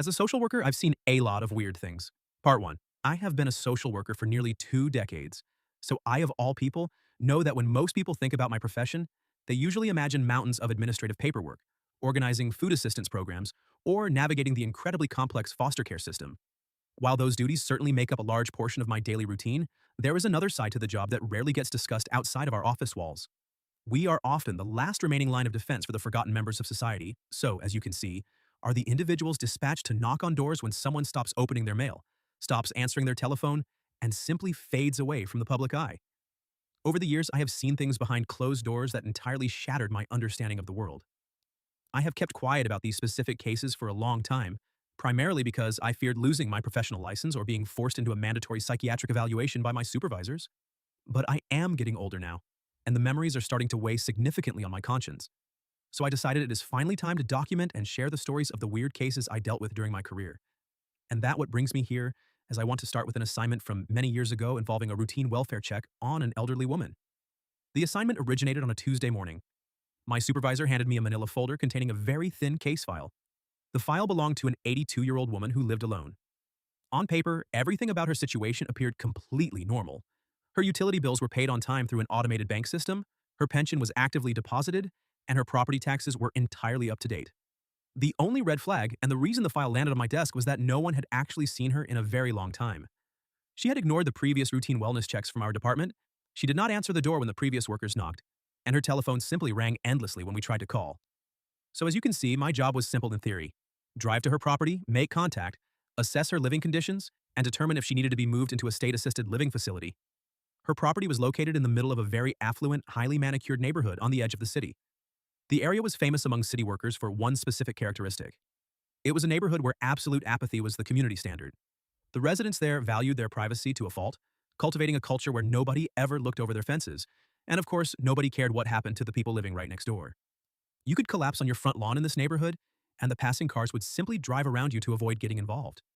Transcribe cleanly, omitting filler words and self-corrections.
As a social worker, I've seen a lot of weird things. Part 1. I have been a social worker for nearly 2 decades. So I, of all people, know that when most people think about my profession, they usually imagine mountains of administrative paperwork, organizing food assistance programs, or navigating the incredibly complex foster care system. While those duties certainly make up a large portion of my daily routine, there is another side to the job that rarely gets discussed outside of our office walls. We are often the last remaining line of defense for the forgotten members of society, so, as you can see, are the individuals dispatched to knock on doors when someone stops opening their mail, stops answering their telephone, and simply fades away from the public eye. Over the years, I have seen things behind closed doors that entirely shattered my understanding of the world. I have kept quiet about these specific cases for a long time, primarily because I feared losing my professional license or being forced into a mandatory psychiatric evaluation by my supervisors. But I am getting older now, and the memories are starting to weigh significantly on my conscience. So I decided it is finally time to document and share the stories of the weird cases I dealt with during my career. And that what brings me here, as I want to start with an assignment from many years ago involving a routine welfare check on an elderly woman. The assignment originated on a Tuesday morning. My supervisor handed me a manila folder containing a very thin case file. The file belonged to an 82-year-old woman who lived alone. On paper, everything about her situation appeared completely normal. Her utility bills were paid on time through an automated bank system, her pension was actively deposited, and her property taxes were entirely up to date. The only red flag, and the reason the file landed on my desk, was that no one had actually seen her in a very long time. She had ignored the previous routine wellness checks from our department, she did not answer the door when the previous workers knocked, and her telephone simply rang endlessly when we tried to call. So as you can see, my job was simple in theory. Drive to her property, make contact, assess her living conditions, and determine if she needed to be moved into a state-assisted living facility. Her property was located in the middle of a very affluent, highly manicured neighborhood on the edge of the city. The area was famous among city workers for one specific characteristic. It was a neighborhood where absolute apathy was the community standard. The residents there valued their privacy to a fault, cultivating a culture where nobody ever looked over their fences, and of course, nobody cared what happened to the people living right next door. You could collapse on your front lawn in this neighborhood, and the passing cars would simply drive around you to avoid getting involved.